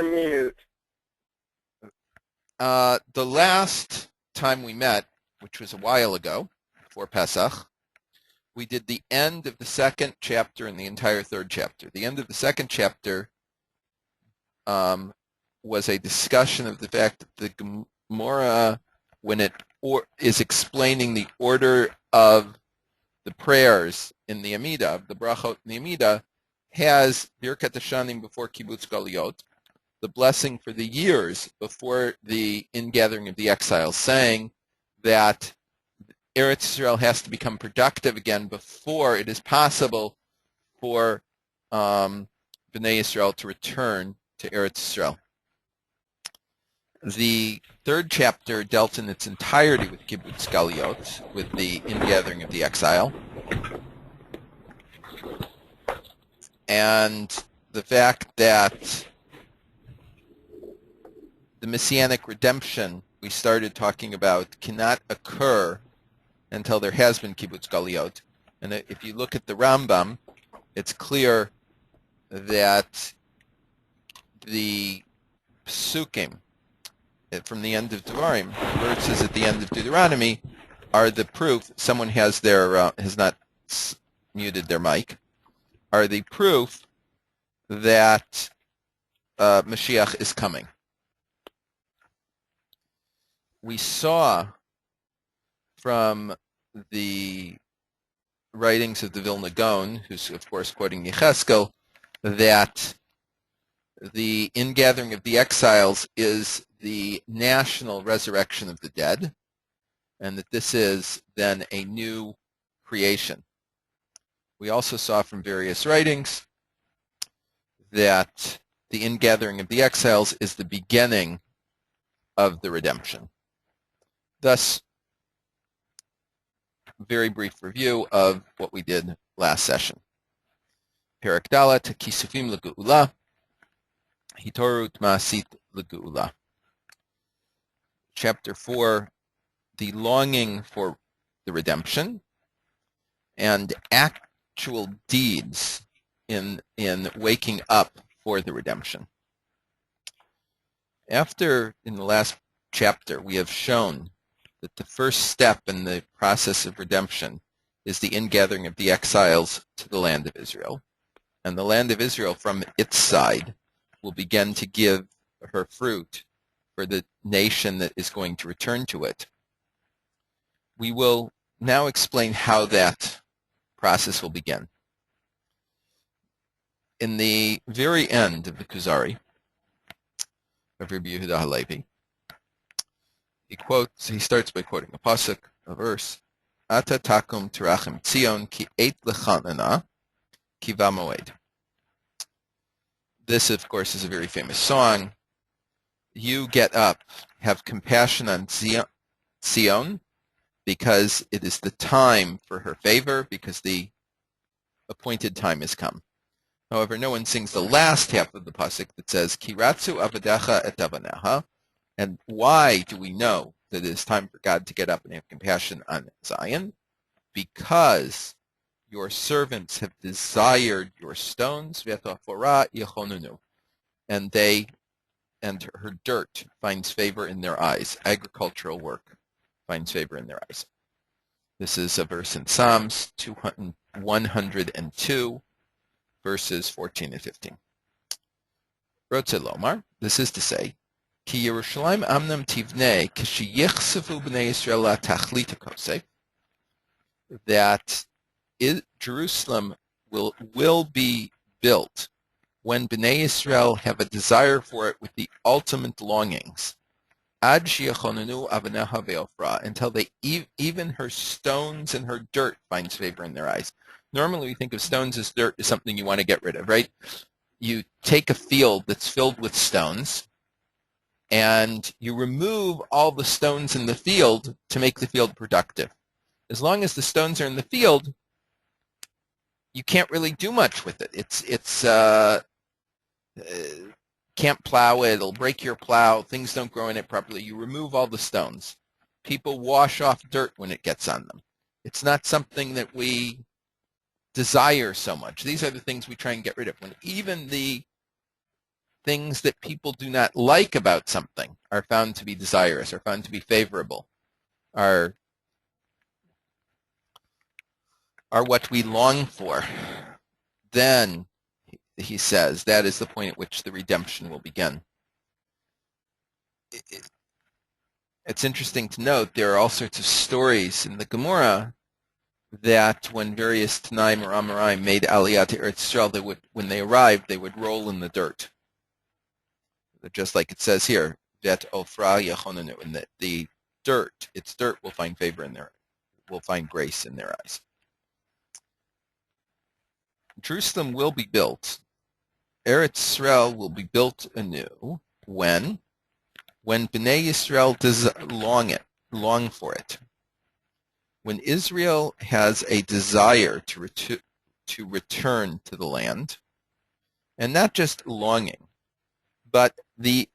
mute. The last time we met, which was a while ago, before Pesach, we did the end of the second chapter and the entire third chapter. The end of the second chapter was a discussion of the fact that the Gemara, when it is explaining the order of the prayers in the Amidah, the brachot in the Amidah, has Birkat Hashanim before Kibbutz Galiot, the blessing for the years before the ingathering of the exiles, saying that Eretz Israel has to become productive again before it is possible for Bnei Israel to return to Eretz Israel. The third chapter dealt in its entirety with Kibbutz Galiot, with the ingathering of the exile, and the fact that the Messianic redemption we started talking about cannot occur until there has been Kibbutz Galiot. And if you look at the Rambam, it's clear that the Psukim from the end of Devarim, verses at the end of Deuteronomy, are the proof. Someone has not muted their mic. Are the proof that Mashiach is coming. We saw from the writings of the Vilna Gaon, who's of course quoting Yecheskel, that the ingathering of the exiles is the national resurrection of the dead, and that this is then a new creation. We also saw from various writings that the ingathering of the exiles is the beginning of the redemption. Thus, very brief review of what we did last session. Perek Dalet, Kisufim L'Geula, Hitorut Ma'asit L'Geula. Chapter 4, the longing for the redemption and actual deeds in waking up for the redemption. In the last chapter, we have shown that the first step in the process of redemption is the ingathering of the exiles to the land of Israel. And the land of Israel, from its side, will begin to give her fruit for the nation that is going to return to it. We will now explain how that process will begin. In the very end of the Kuzari, of Rabbi Yehuda Halevi, he starts by quoting a pasuk, a verse, Ata takum terachim tzion ki eit lechanana kiva moed. This, of course, is a very famous song. You get up, have compassion on Zion, because it is the time for her favor, because the appointed time has come. However, no one sings the last half of the pasuk that says, Kiratzu avadecha et avaneha. And why do we know that it is time for God to get up and have compassion on Zion? Because your servants have desired your stones, v'etafora yechonunu, and her dirt finds favor in their eyes. Agricultural work finds favor in their eyes. This is a verse in Psalms 102, verses 14 and 15. Rotze Lomar, this is to say, Ki Yerushalayim amnam tivnei k'sheyichsefu b'nei Yisrael tachlita kosef, that Jerusalem will be built when Bnei Israel have a desire for it with the ultimate longings. Ad sheyachonenu avaneha ve'ofra, until even her stones and her dirt finds favor in their eyes. Normally we think of stones as dirt as something you want to get rid of, right? You take a field that's filled with stones, and you remove all the stones in the field to make the field productive. As long as the stones are in the field, you can't really do much with it. It's can't plow it. It'll break your plow. Things don't grow in it properly. You remove all the stones. People wash off dirt when it gets on them. It's not something that we desire so much. These are the things we try and get rid of. When even the things that people do not like about something are found to be desirous, are found to be favorable, are what we long for, then, he says, that is the point at which the redemption will begin. It's interesting to note there are all sorts of stories in the Gemara that when various Tanaim or Amoraim made Aliyah to Eretz Yisrael, when they arrived, they would roll in the dirt. Just like it says here, that Ofra Yechonanu, and that the dirt, its dirt will find favor will find grace in their eyes. Jerusalem will be built. Eretz Yisrael will be built anew when Bnei Yisrael long for it. When Israel has a desire to return to the land, and not just longing, but the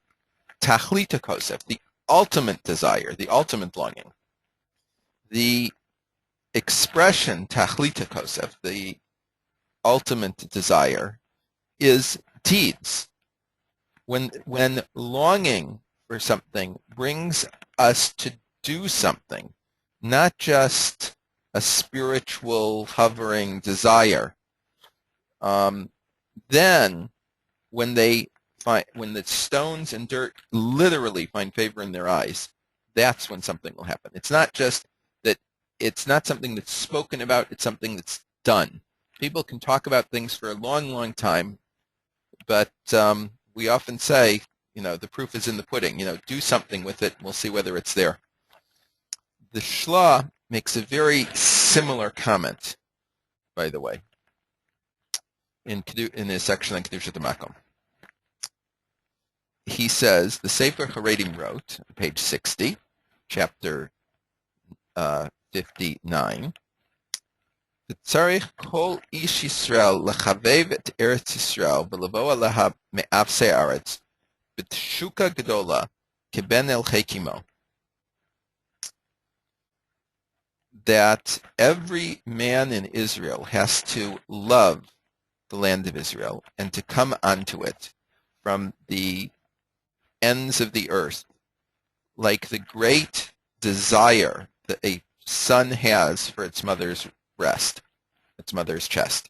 tachlita kosef, the ultimate desire, the ultimate longing, the expression tachlita kosef, the ultimate desire, is deeds. When longing for something brings us to do something, not just a spiritual hovering desire, then when the stones and dirt literally find favor in their eyes, that's when something will happen. It's not just that, it's not something that's spoken about, it's something that's done. People can talk about things for a long, long time, but we often say, the proof is in the pudding. Do something with it, and we'll see whether it's there. The Shla makes a very similar comment, by the way, in his section on Kedushat HaMakom. He says, the Sefer Haredim wrote, page 60, chapter 59, Tzarich kol ish Yisrael lechavev et Eretz Yisrael v'levo aleha me'afsei aretz b'tshuka gedola keben el chekimo. That every man in Israel has to love the land of Israel and to come onto it from the ends of the earth, like the great desire that a son has for its mother's breast, its mother's chest.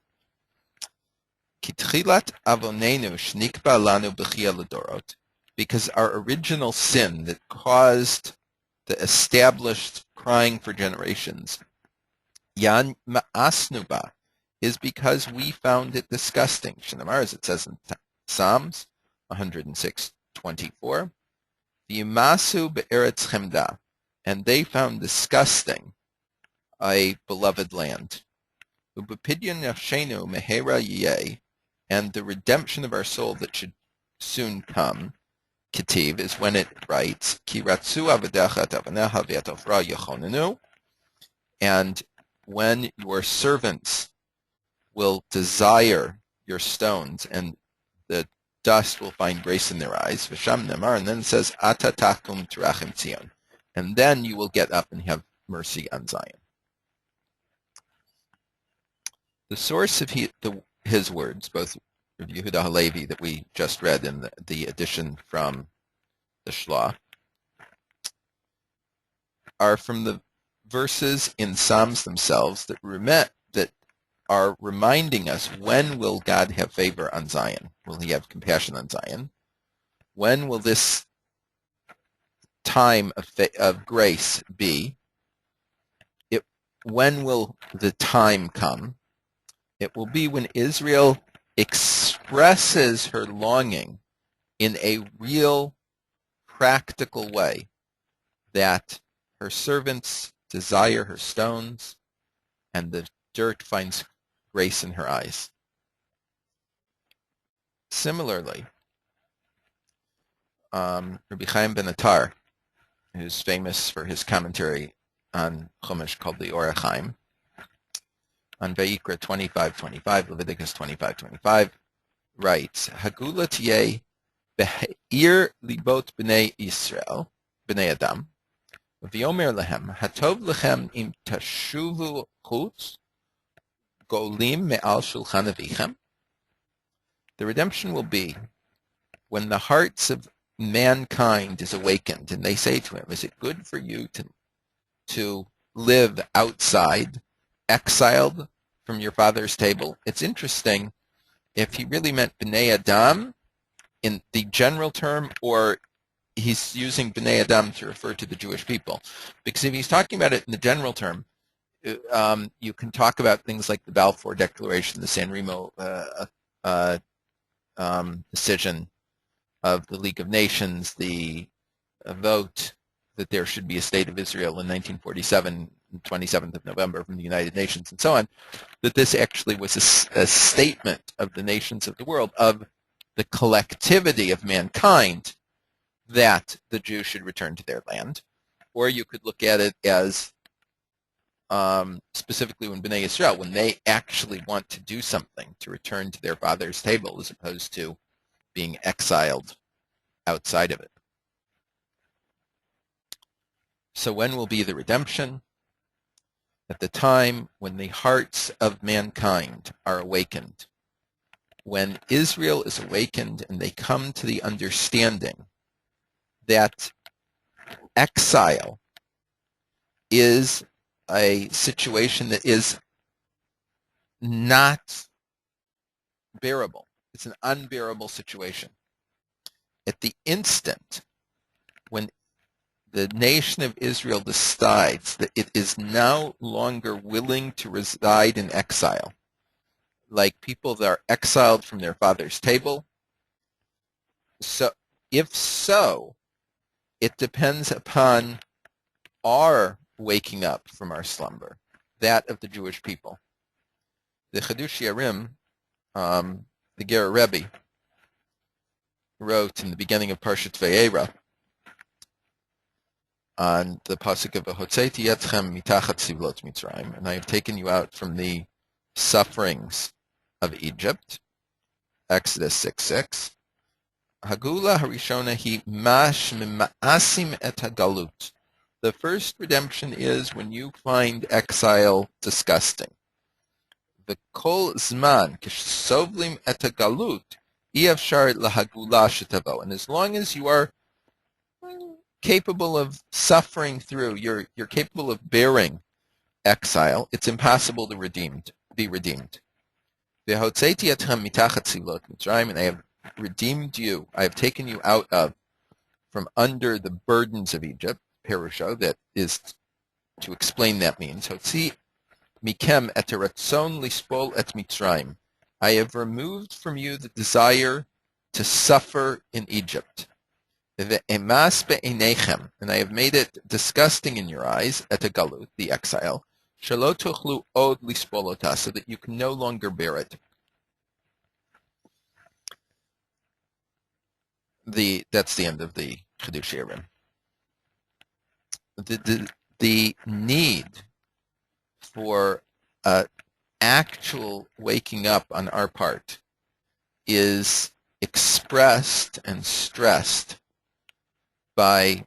Kitchilat avonenu shnikba lanu b'chia l'dorot, because our original sin that caused the established crying for generations, yan ma'asnuba, is because we found it disgusting. Shnamar, as it says in Psalms 106:24, v'yimasu be'eretz chemda, and they found disgusting a beloved land. Ubepidyon nafshenu mehera yeh, and the redemption of our soul that should soon come, Ketiv, is when it writes, Ki ratzu avadecha et avanecha v'et ofra yechonenu, and when your servants will desire your stones, and the dust will find grace in their eyes, v'sham nemar, and then it says, Ata takum terachim tzion, and then you will get up and have mercy on Zion. The source of his words, both Rabbi Yehuda Halevi that we just read in the edition from the Shla, are from the verses in Psalms themselves that are reminding us, when will God have favor on Zion? Will he have compassion on Zion? When will this time of grace be? When will the time come? It will be when Israel expresses her longing in a real, practical way, that her servants desire her stones, and the dirt finds grace in her eyes. Similarly, Rabbi Chaim ben Attar, who's famous for his commentary on Chumash called the Orach Chaim, on Vayikra 25:25, Leviticus 25:25, writes, Hagula tiyeh be'ir libot b'nei Yisrael, b'nei Adam, v'yomer lehem, hatov lechem im tashuvu chutz, golim me'al shulchan avichem. The redemption will be when the hearts of mankind is awakened, and they say to him, is it good for you to live outside, exiled from your father's table? It's interesting if he really meant Bnei Adam in the general term, or he's using Bnei Adam to refer to the Jewish people. Because if he's talking about it in the general term, you can talk about things like the Balfour Declaration, the San Remo decision of the League of Nations, the vote that there should be a state of Israel in 1947, 27th of November from the United Nations, and so on, that this actually was a statement of the nations of the world, of the collectivity of mankind, that the Jews should return to their land. Or you could look at it as specifically when Bnei Yisrael, when they actually want to do something, to return to their father's table as opposed to being exiled outside of it. So when will be the redemption? At the time when the hearts of mankind are awakened. When Israel is awakened and they come to the understanding that exile is a situation that is not bearable. It's an unbearable situation. At the instant when the nation of Israel decides that it is no longer willing to reside in exile, like people that are exiled from their father's table, so if so, it depends upon our waking up from our slumber, that of the Jewish people. The Chidush Yarim, the Ger Rabbi, wrote in the beginning of Parshat Vayera on the pasuk of V'hotzeiti etchem mitachat sivlot Mitzrayim, and I have taken you out from the sufferings of Egypt, Exodus 6:6. Hagula harishona hi mash mima'asim et hagalut. The first redemption is when you find exile disgusting. The kol zman k'sovlim et hagalut iafshar lahagula shetavo. And as long as you are capable of suffering through, you're capable of bearing exile, it's impossible to be redeemed. V'hotzeiti etchem mitachat sivlot Mitzrayim, and I have redeemed you, I have taken you out of, from under the burdens of Egypt, Perusha, that is, to explain that means, Hotzi mikem et ratzon lispol et Mitzrayim. I have removed from you the desire to suffer in Egypt. Ve'emas be'einechem, and I have made it disgusting in your eyes, et galut, the exile, shelo tochlu od lispolota, so that you can no longer bear it. That's the end of the Chidush Yarim. The need for actual waking up on our part is expressed and stressed by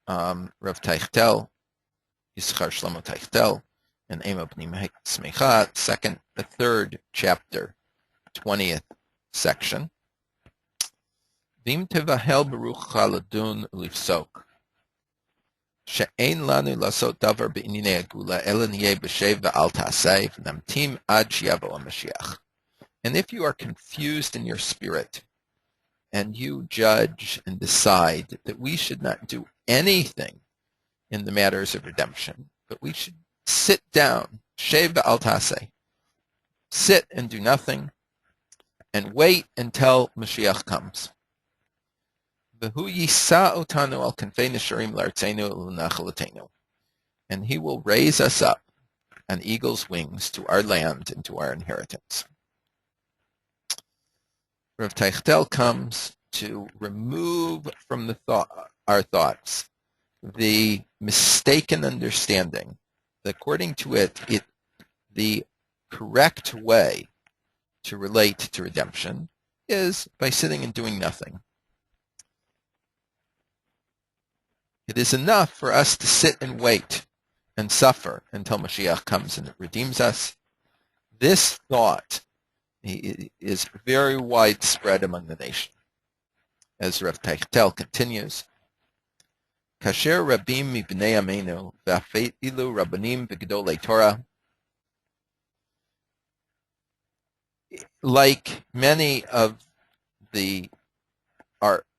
Rav Teichtel, Yisachar Shlomo Teichtel, and Ema B'nei Smecha, the third chapter, 20th section. V'im tevahel beruchcha ladun ulifsok, she'ein lanu lasot davar be'inyanei agula ela niyeh b'shev ve'al ta'aseh v'namtim ad sheyavo HaMashiach. And if you are confused in your spirit, and you judge and decide that we should not do anything in the matters of redemption, but we should sit down, shev ve'al ta'aseh, sit and do nothing, and wait until Mashiach comes. V'hu yisa otanu al kanfei nesharim la'artzenu u'l'nachalatenu, and he will raise us up on eagle's wings to our land and to our inheritance. Rav Teichtel comes to remove from our thoughts the mistaken understanding that according to it, the correct way to relate to redemption is by sitting and doing nothing. It is enough for us to sit and wait and suffer until Mashiach comes and redeems us. This thought is very widespread among the nation. as Rav Teichtel continues, Kasher Rabim mibnei Amenu v'afeilu Rabbanim v'gedolei Torah. Like many of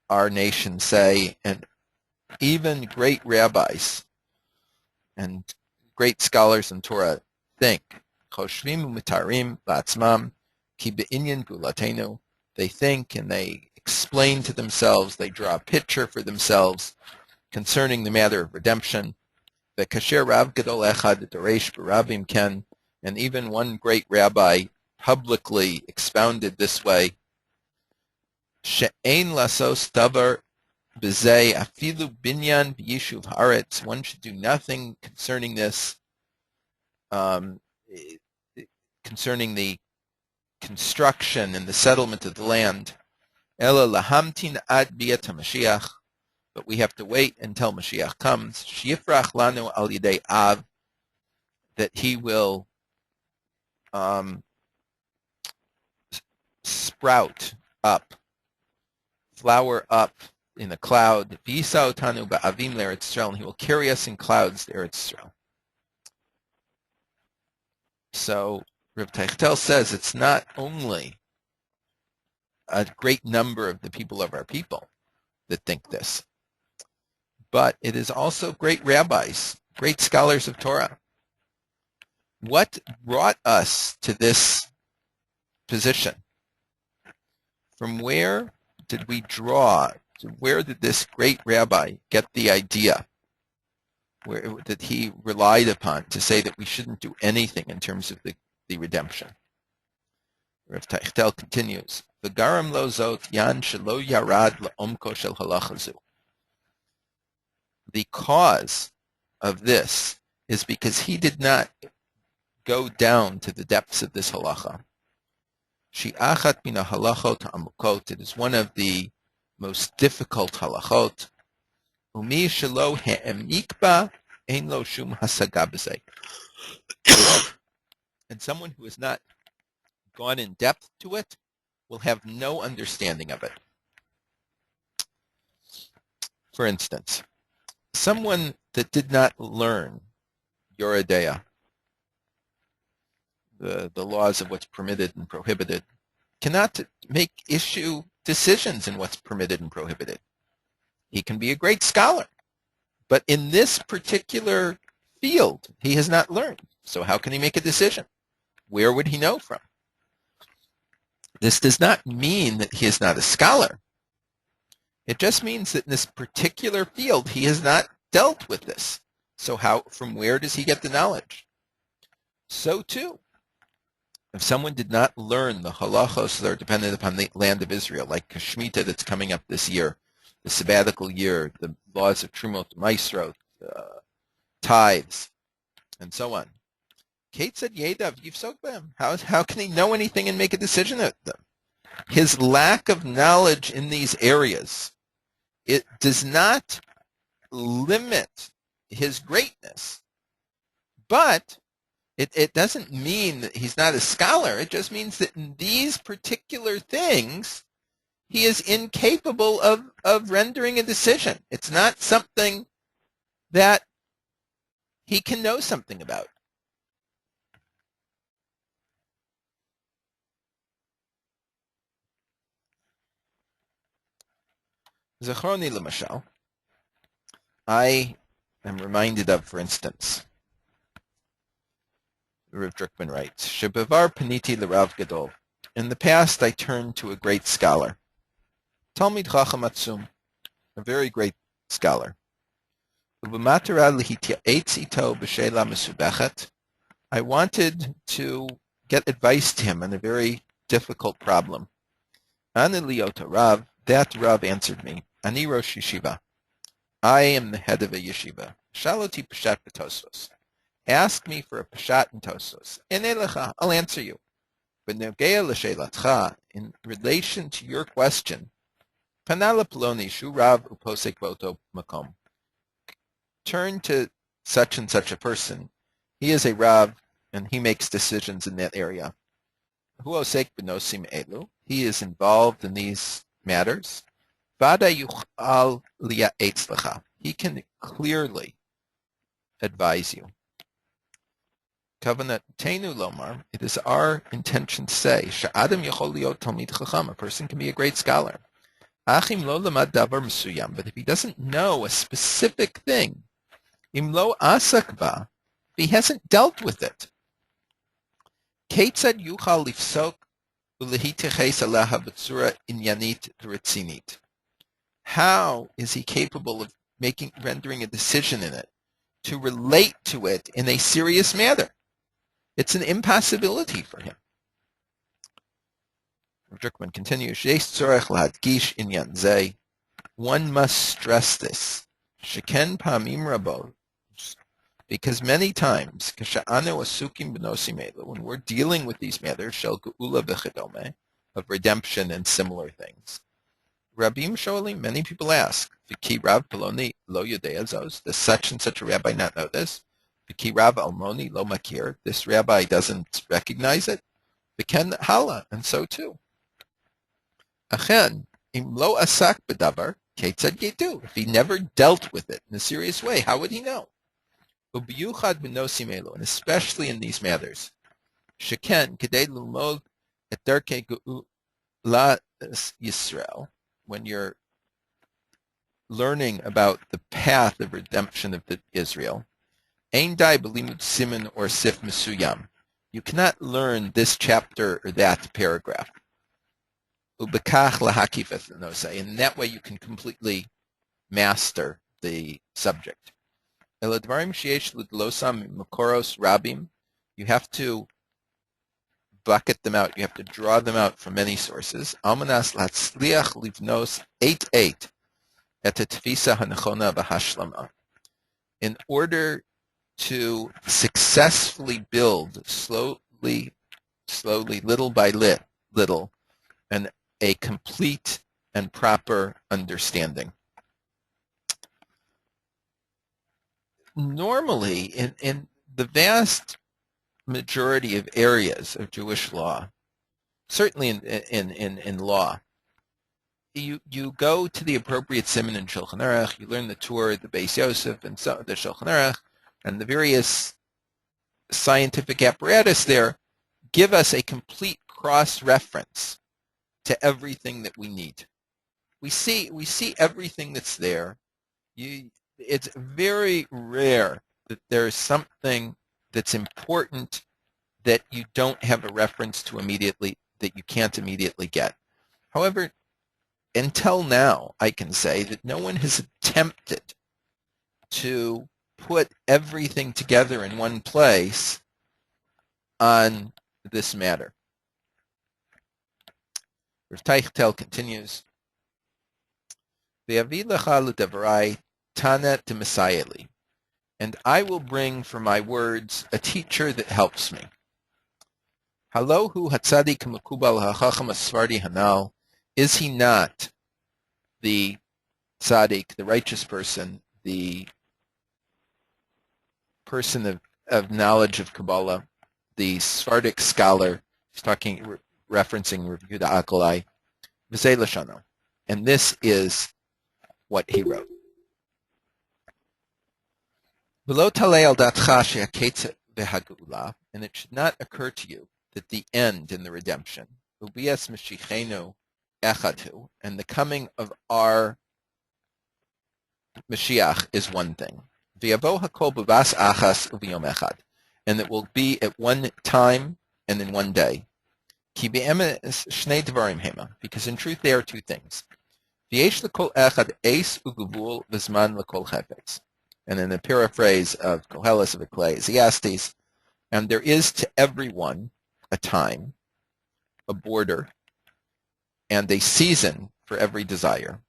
our nation say, and even great rabbis and great scholars in Torah think, Choshvim u'mitarim la'atzmam ki be'inyan gulatenu. They think and they explain to themselves, they draw a picture for themselves concerning the matter of redemption. Ve'kasher Rav Gadol Echad Doresh B'Rabim Ken, and even one great rabbi publicly expounded this way, She'ein lasos davar b'zei afilu binyan b'yishuv haaretz. One should do nothing concerning this, concerning the construction and the settlement of the land. Ela lahamtin ad biat HaMashiach. But we have to wait until Mashiach comes. Sheyifrach lanu al yidei av, that he will sprout up, flower up in a cloud. V'yisa otanu ba'avim l'Eretz Yisrael, and he will carry us in clouds to Eretz Yisrael. So Rav Teichtel says it's not only a great number of the people of our people that think this, but it is also great rabbis, great scholars of Torah. What brought us to this position? From where did we draw? Where did this great rabbi get the idea that he relied upon to say that we shouldn't do anything in terms of the redemption? Rav Teichtel continues, V'garam lo zot yan shelo yarad la'omko shel halacha zu. The cause of this is because he did not go down to the depths of this halacha. Shi'achat mina halachot amukot. It is one of the most difficult halachot. Umi shelo he'emikba ein lo shum hasaga b'zeh. And someone who has not gone in depth to it will have no understanding of it. For instance, someone that did not learn Yoredeya, the laws of what's permitted and prohibited, cannot make issue decisions in what's permitted and prohibited. He can be a great scholar, but in this particular field, he has not learned. So how can he make a decision? Where would he know from? This does not mean that he is not a scholar. It just means that in this particular field, he has not dealt with this. So from where does he get the knowledge? So too, if someone did not learn the halachos that are dependent upon the land of Israel, like Shemitah that's coming up this year, the sabbatical year, the laws of Trumot, Maasrot, tithes, and so on, how can he know anything and make a decision of them? His lack of knowledge in these areas, it does not limit his greatness, but it doesn't mean that he's not a scholar. It just means that in these particular things, he is incapable of rendering a decision. It's not something that he can know something about. Zachroni l'mashal, I am reminded of, for instance, Rav Drukman writes, Shebavar paniti l'Rav Gadol. In the past, I turned to a great scholar, Talmid Chacham Atzum, a very great scholar. U'b'matara l'hityaetz ito b'sheila mesubechet. I wanted to get advice to him on a very difficult problem. Ani liota Rav, that Rav answered me, Ani Rosh Yeshiva. I am the head of a yeshiva. Shaloti Peshat b'Tosfos. Ask me for a Peshat in Tosfos. Enelecha, I'll answer you. But Negea l'shelatcha, in relation to your question, Panala Ploni Shu Rav Uposek Boto Makom. Turn to such and such a person. He is a Rav, and he makes decisions in that area. Hu Osek B'Nosim Elu. He is involved in these matters. Vada yuchal liya'etz lecha. He can clearly advise you. Kavanat tenu lomar. It is our intention to say, she'adam yachol liot talmid chacham. A person can be a great scholar. Achim lo lamad davar mesuyam. But if he doesn't know a specific thing, im lo asak ba, he hasn't dealt with it. Ketzad yuchal lifsok ulehiteches alaha b'tzura inyanit v'retzinit. How is he capable of rendering a decision in it, to relate to it in a serious manner? It's an impossibility for him. Drukman continues, one must stress this, sheken pamim rabot, because many times, when we're dealing with these matters, shel geula v'chedome, of redemption and similar things, Rabim sholim, many people ask, V'ki Rav Peloni lo yodei zos, does such and such a rabbi not know this? V'ki Rav Almoni lo makir, this rabbi doesn't recognize it? V'ken hala, and so too. Achen, im lo asak b'davar, ketzad yedu. If he never dealt with it in a serious way, how would he know? Ubiyuchad b'nosim elu, and especially in these matters. Sheken, kedei l'lmod et derkei geula Yisrael, when you're learning about the path of redemption of Israel, ein dai b'limud siman or sif mesuyam. You cannot learn this chapter or that paragraph. Ubekach lahakif enosai. In that way you can completely master the subject. Eladvarim sheyesh l'dlosam makoros rabim. You have to bucket them out. You have to draw them out from many sources. Almanas latzliach livnos 8:8 et tefisa hanechona v'hashlama. In order to successfully build slowly, little by little, and a complete and proper understanding. Normally, in the vast majority of areas of Jewish law, certainly in law, you go to the appropriate siman in Shulchan Aruch, you learn the Torah, the Beis Yosef, and so the Shulchan Aruch, and the various scientific apparatus there give us a complete cross-reference to everything that we need. We see everything that's there. It's very rare that there's something that's important that you don't have a reference to immediately, that you can't immediately get. However, until now, I can say that no one has attempted to put everything together in one place on this matter. Rav Teichtel continues, V'yavi lecha l'devarai tana t'mesayeli, and I will bring for my words a teacher that helps me. Halohu hatzadik makubal hachacham asvardi hanal, is he not the tzaddik, the righteous person, the person of knowledge of Kabbalah, the Sephardic scholar? He's referencing Rav Yehuda Akalai, v'zei lashano, and this is what he wrote. V'lo talei al datcha she'haketz v'hagula, and it should not occur to you that the end in the redemption, ubias mashichenu echadu, and the coming of our Mashiach is one thing. V'yavo hakol b'vas achas u'v'yom echad, and it will be at one time and in one day. Ki be'emes shnei dvarim hema, because in truth they are two things. V'yesh l'kol echad eis u'guvul v'zman l'kol chepetz. And in the paraphrase of Koheles of Ecclesiastes, and there is to everyone a time, a border, and a season for every desire.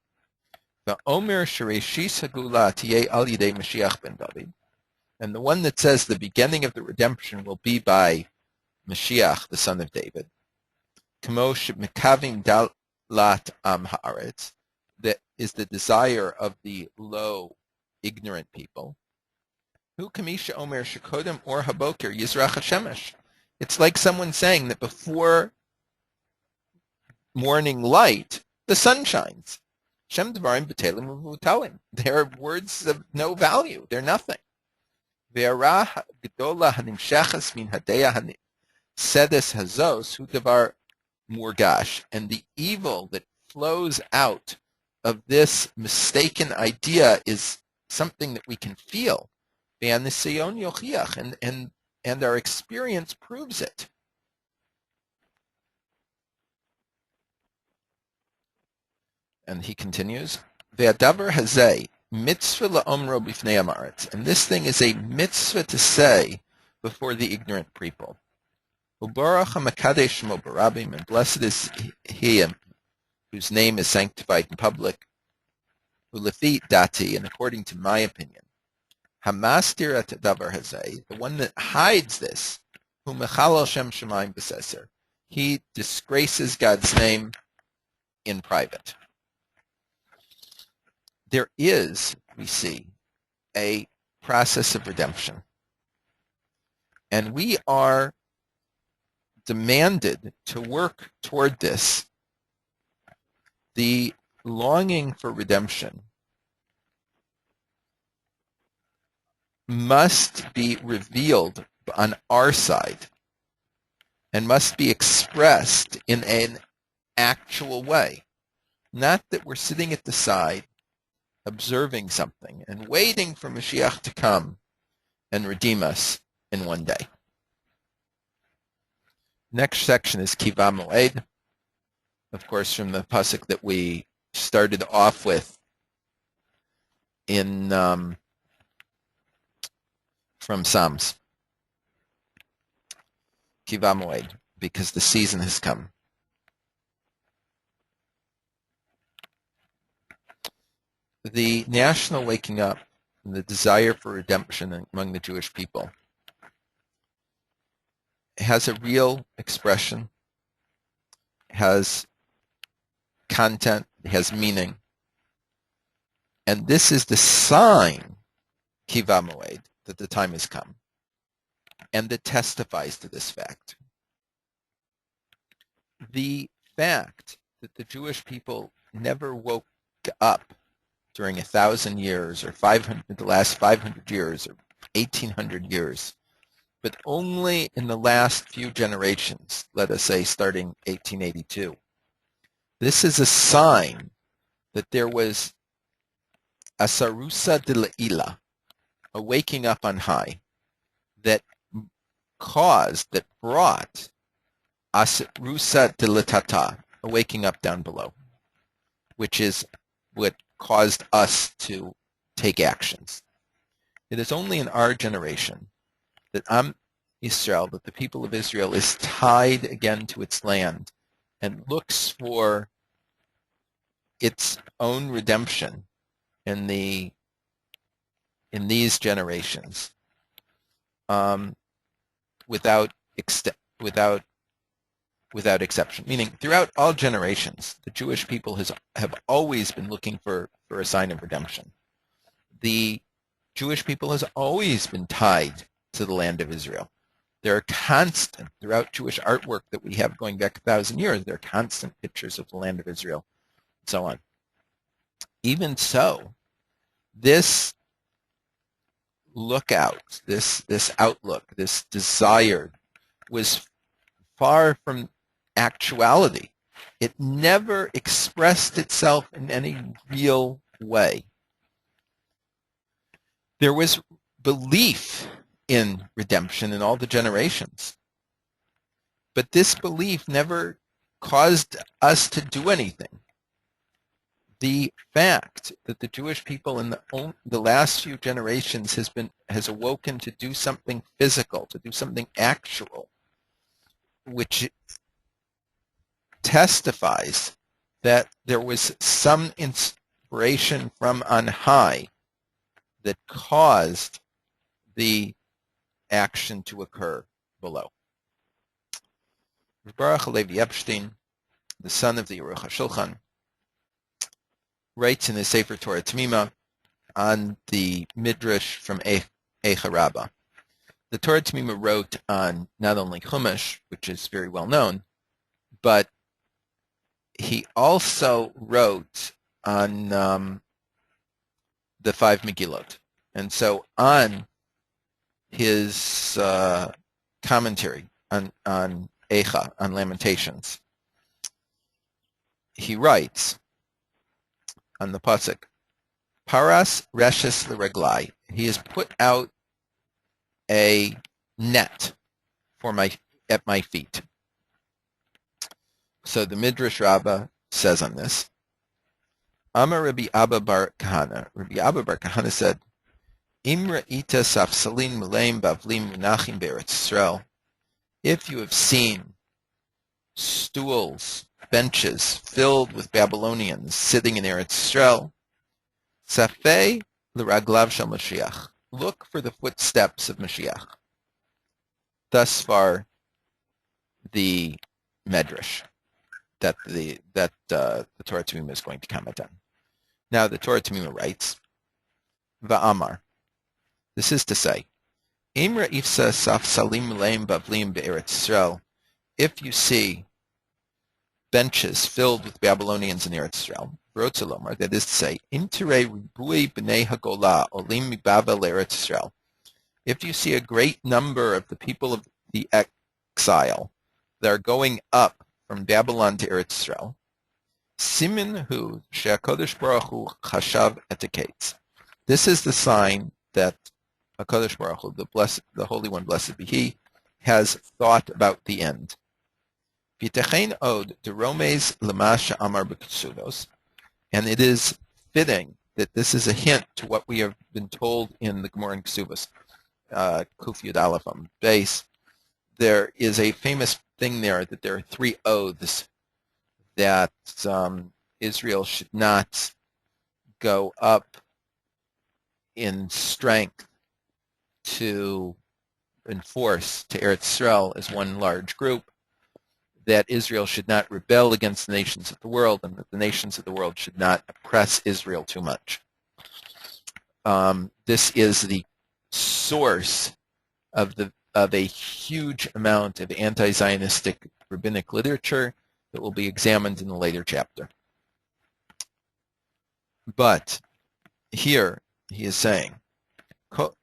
V'omer shereshis hagula tiyeh al yidei Mashiach ben David, and the one that says the beginning of the redemption will be by Mashiach, the son of David. Kamo shemekavim dalat am haaretz, that is the desire of the low, ignorant people. Hu kamisha omer shekodem or haboker yizrach hashemesh. It's like someone saying that before morning light, the sun shines. Shem Devarim B'Telim Uvutalim. They're words of no value. They're nothing. Ve'ara Gedola Hanimshechas Min Hadeya Sedes Hazos Hu Devar Murgash. And the evil that flows out of this mistaken idea is something that we can feel. Ve'anisayon Yochiach. And our experience proves it. And he continues, Ve'adavar hazeh mitzvah la'omro b'fnei ha'maretz. And this thing is a mitzvah to say before the ignorant people. Ubarach ha'makadesh shmo barabim, and blessed is he whose name is sanctified in public. Ulefi dati, and according to my opinion. Hamastir at davar hazeh, the one that hides this, hu mechalal shem shemayim b'seser. He disgraces God's name in private. There is, we see, a process of redemption. And we are demanded to work toward this. The longing for redemption must be revealed on our side and must be expressed in an actual way. Not that we're sitting at the side observing something and waiting for Mashiach to come and redeem us in one day. Next section is Kiva Moed, of course, from the pasuk that we started off with in from Psalms. Kiva Moed, because the season has come. The national waking up and the desire for redemption among the Jewish people has a real expression, has content, has meaning. And this is the sign, Kiva Moed, that the time has come, and that testifies to this fact. The fact that the Jewish people never woke up during 1,000 years or the last 500 years or 1,800 years, but only in the last few generations, let us say starting 1882. This is a sign that there was a sarusa de la'ila, a waking up on high, that brought a sarusa de latata, a waking up down below, which is what caused us to take actions. It is only in our generation that Israel, that the people of Israel is tied again to its land and looks for its own redemption in these generations, without exception. Meaning, throughout all generations, the Jewish people have always been looking for a sign of redemption. The Jewish people has always been tied to the land of Israel. There are constant, throughout Jewish artwork that we have going back 1,000 years, there are constant pictures of the land of Israel, and so on. Even so, this lookout, this outlook, this desire was far from actuality. It never expressed itself in any real way. There was belief in redemption in all the generations, but this belief never caused us to do anything. The fact that the Jewish people in the last few generations has awoken to do something physical, to do something actual, which testifies that there was some inspiration from on high that caused the action to occur below. Baruch Levi Epstein, the son of the Aruch HaShulchan, writes in his Sefer Torah Tamima on the Midrash from Eicha Rabbah. The Torah Tamima wrote on not only Chumash, which is very well known, but he also wrote the five Megillot. And so on his commentary on Eicha, on Lamentations, he writes on the pasuk, Paras reshes l'reglai. He has put out a net at my feet. So the Midrash Rabbah says on this, Amar Rabbi Abba bar Kahana. Rabbi Abba bar Kahana said, Imra ita safsalin meleim bavlim munachim be'eretz Yisrael. If you have seen stools, benches filled with Babylonians sitting in Eretz Yisrael, safei l'raglav shel Mashiach. Look for the footsteps of Mashiach. Thus far, the Medrash that the Torah Tamima is going to comment on. Now the Torah Tamima writes, Va'amar. This is to say, Imra ifsa saf salim leim bavlim be'eretz Yisrael. If you see benches filled with Babylonians in Eretz Yisrael, Rotzalomar, that is to say, Imtirei ribui b'nei hagola olim mibavel Eretz Yisrael. If you see a great number of the people of the exile that are going up from Babylon to Eretz Yisrael, simin hu she'HaKadosh Baruch Hu chashav etikates. This is the sign that HaKadosh Baruch Hu, the Holy One, blessed be He, has thought about the end. V'techein od deromez lema she'amar b'ketsudos, and it is fitting that this is a hint to what we have been told in the Gemara in Ksubos, Kuf Yud Aleph on base. There is a famous thing there that there are three oaths that Israel should not go up in strength to enforce to Eretz Yisrael as one large group, that Israel should not rebel against the nations of the world, and that the nations of the world should not oppress Israel too much. This is the source of a huge amount of anti-Zionistic rabbinic literature that will be examined in a later chapter. But here he is saying,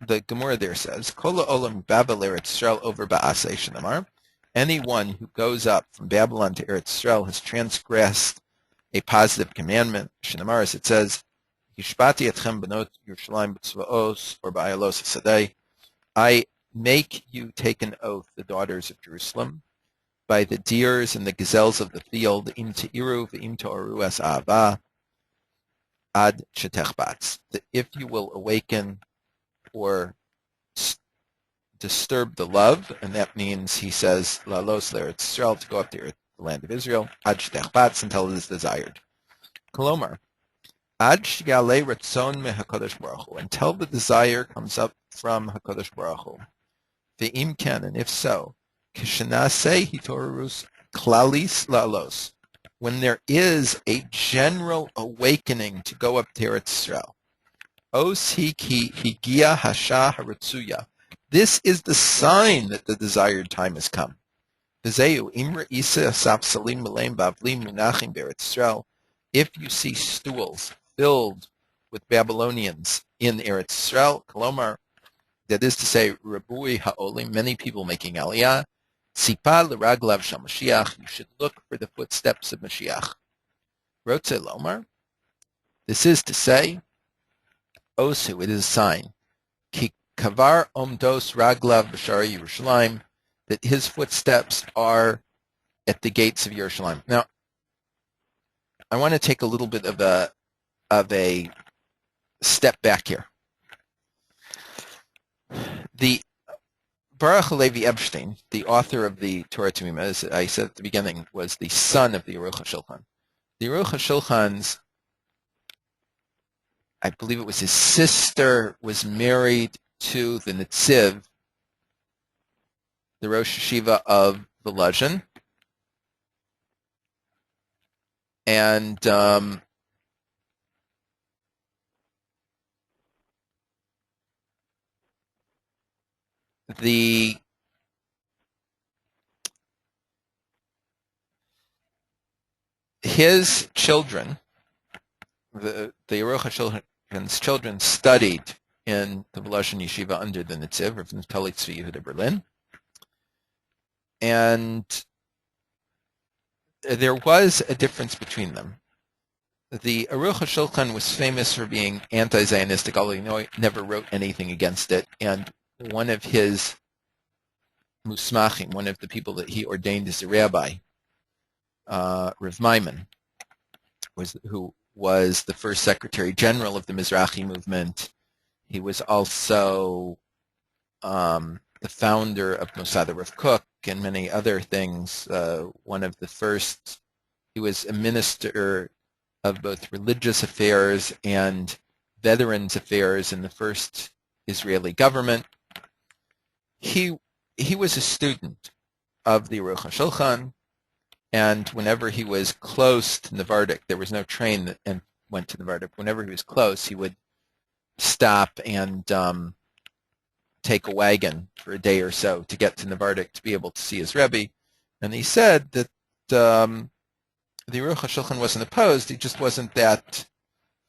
the Gemara there says, Kol olam Babel Eretz Yisrael over ba'aseh shenamar. Anyone who goes up from Babylon to Eretz Yisrael has transgressed a positive commandment. Shenamar, as it says, Yishpati etchem benot Yerushalayim b'tzvaos or ba'ayalos hasadeh. I make you take an oath, the daughters of Jerusalem, by the deers and the gazelles of the field, im te'iru v'im to'aru es ahava ad shetechbatz. That if you will awaken or disturb the love, and that means, he says, lalos le'eretz Yisrael, to go up to the land of Israel, ad shetechbatz, until it is desired. Kolomar, ad sheyaleh ratzon meHakadosh Baruch Hu, until the desire comes up from HaKadosh Baruch Hu. Ve'im ken, and if so, kishenaseh hitorus klalis lalos, when there is a general awakening to go up to Eretz Yisrael. Os higia hasha haritzuya. This is the sign that the desired time has come. V'zeu imra isa asaf salim meleim bavlim munachim be'eretz Yisrael. If you see stools filled with Babylonians in Eretz Yisrael, kolomar, that is to say, rabui ha'olim, many people making aliyah, tzipa l'raglav shel Mashiach, you should look for the footsteps of Mashiach. Rotze lomar, this is to say, osu, it is a sign, ki kavar omdos raglav b'shara Yerushalayim, that his footsteps are at the gates of Yerushalayim. Now, I want to take a little bit of a step back here. The Baruch Levi Epstein, the author of the Torah Tamima, as I said at the beginning, was the son of the Aruch HaShulchan. The Aruch HaShulchan's, I believe it was his sister, was married to the Netziv, the Rosh Hashiva of the Luzhin, and his children the Aruch HaShulchan's children studied in the Volozhin Yeshiva under the Netziv, Rav Naftali Tzvi Yehuda Berlin. And there was a difference between them. The Aruch HaShulchan was famous for being anti-Zionistic, although he never wrote anything against it. And one of his musmachim, one of the people that he ordained as a rabbi, Rav Maimon, who was the first Secretary General of the Mizrahi movement. He was also the founder of Mossad Rav Kook and many other things. One of the first, he was a minister of both religious affairs and veterans affairs in the first Israeli government. He was a student of the Aruch HaShulchan, and whenever he was close to Nevardik, there was no train that went to Nevardik. Whenever he was close, he would stop and take a wagon for a day or so to get to Nevardik to be able to see his Rebbe. And he said that the Aruch HaShulchan wasn't opposed, he just wasn't that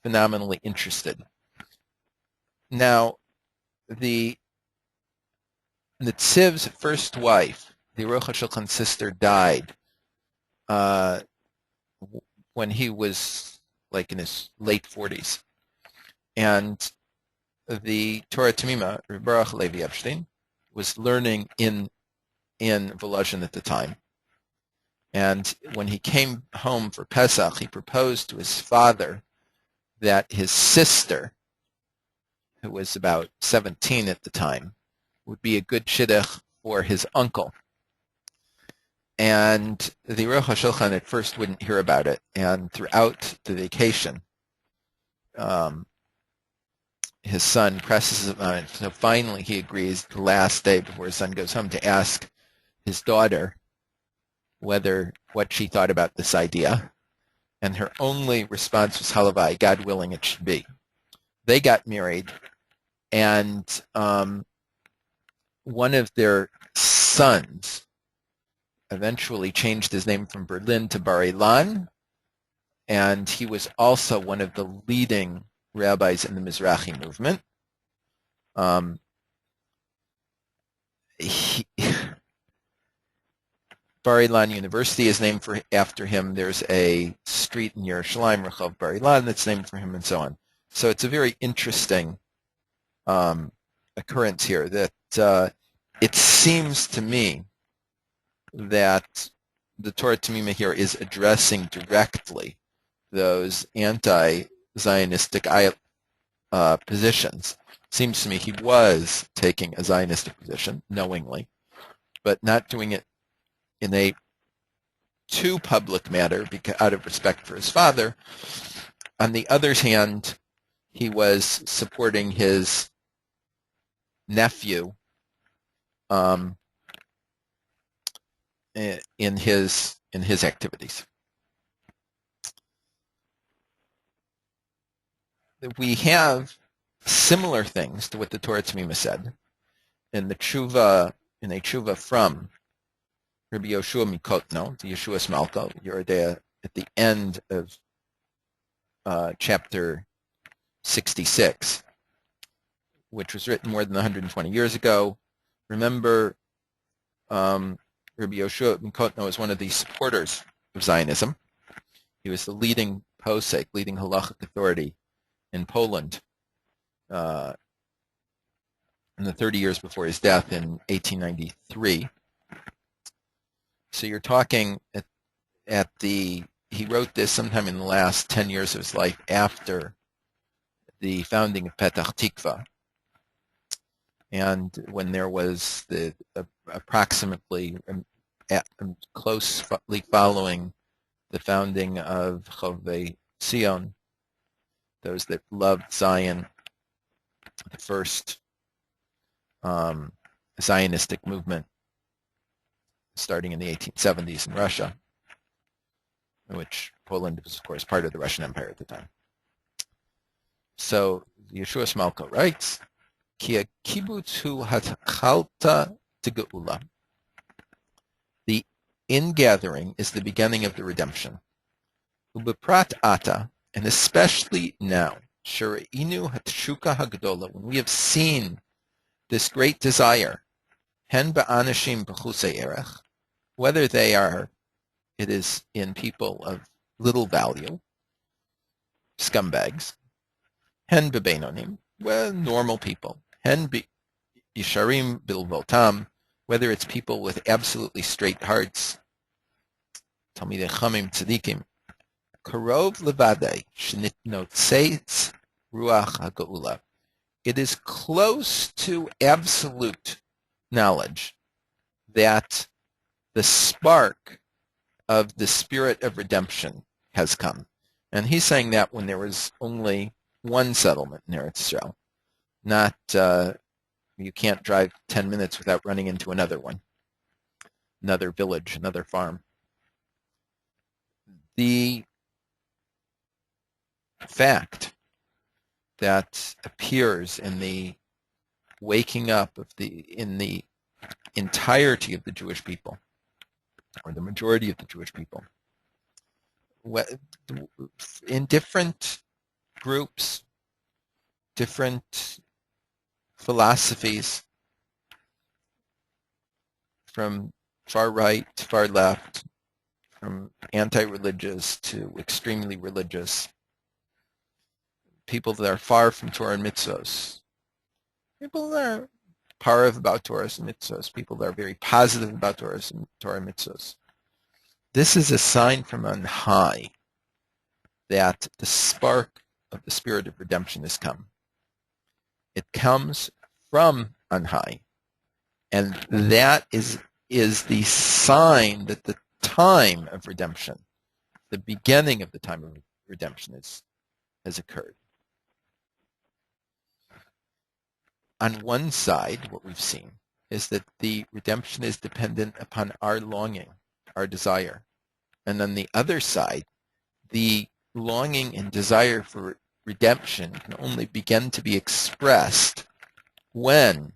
phenomenally interested. Now, the Netziv's first wife, the Aruch HaShulchan's sister, died when he was like in his late 40s. And the Torah Tamima, Rabbi Baruch Levi Epstein, was learning in Volozhin at the time. And when he came home for Pesach, he proposed to his father that his sister, who was about 17 at the time, would be a good shidduch for his uncle. And the Aruch HaShulchan at first wouldn't hear about it. And throughout the vacation, his son presses him on it. So finally he agrees the last day before his son goes home to ask his daughter what she thought about this idea. And her only response was, Halavai, God willing it should be. They got married, and one of their sons eventually changed his name from Berlin to Bar Ilan, and he was also one of the leading rabbis in the Mizrahi movement. Bar Ilan University is named after him. There's a street in Yerushalayim, Rehov Bar Ilan, that's named for him, and so on. So it's a very interesting occurrence here that it seems to me that the Torah Tamima here is addressing directly those anti-Zionistic positions. Seems to me he was taking a Zionistic position knowingly, but not doing it in a too public matter out of respect for his father. On the other hand, he was supporting his nephew in his activities. We have similar things to what the Torah Tamima said in a tshuva from Rabbi Yoshua Mikotno, the Yeshua Smalko, Yerodea, at the end of chapter 66, which was written more than 120 years ago. Remember, Rabbi Yoshua Mikotno was one of the supporters of Zionism. He was the leading posek, leading halachic authority in Poland in the 30 years before his death in 1893. So you're talking he wrote this sometime in the last 10 years of his life after the founding of Petach Tikva, and when there was the approximately closely following the founding of Chovei Sion, those that loved Zion, the first Zionistic movement starting in the 1870s in Russia, which Poland was, of course, part of the Russian Empire at the time. So Yeshua Smalko writes, Ki kibbutz hu hatchalta tegeula. The ingathering is the beginning of the redemption. Ubeprat ata, And especially now, Shira'inu Hatshuka Hagdola, when we have seen this great desire, Hen Ba'anashim B'chusei Erech, whether it is in people of little value, scumbags, Hen B'Beinonim, well, normal people, Hen Yisharim Bilvotam, whether it's people with absolutely straight hearts, Talmidei Chachamim Tzadikim, Karov Levadei Shnitnotzeitz Ruach HaGeula. It is close to absolute knowledge that the spark of the spirit of redemption has come. And he's saying that when there was only one settlement in Eretz Yisrael, not you can't drive 10 minutes without running into another one, another village, another farm. The fact that appears in the waking up in the entirety of the Jewish people, or the majority of the Jewish people, in different groups, different philosophies, from far right to far left, from anti-religious to extremely religious, people that are far from Torah and mitzvos, people that are parav about Torah and mitzvos, people that are very positive about Torah and mitzvos. This is a sign from on high that the spark of the spirit of redemption has come. It comes from on high, and that is the sign that the time of redemption, the beginning of the time of redemption has occurred. On one side, what we've seen is that the redemption is dependent upon our longing, our desire. And on the other side, the longing and desire for redemption can only begin to be expressed when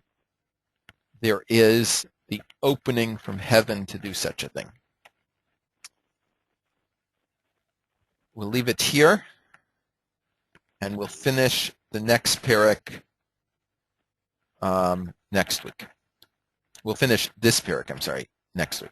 there is the opening from heaven to do such a thing. We'll leave it here, and we'll finish the next parak next week. We'll finish this parak, next week.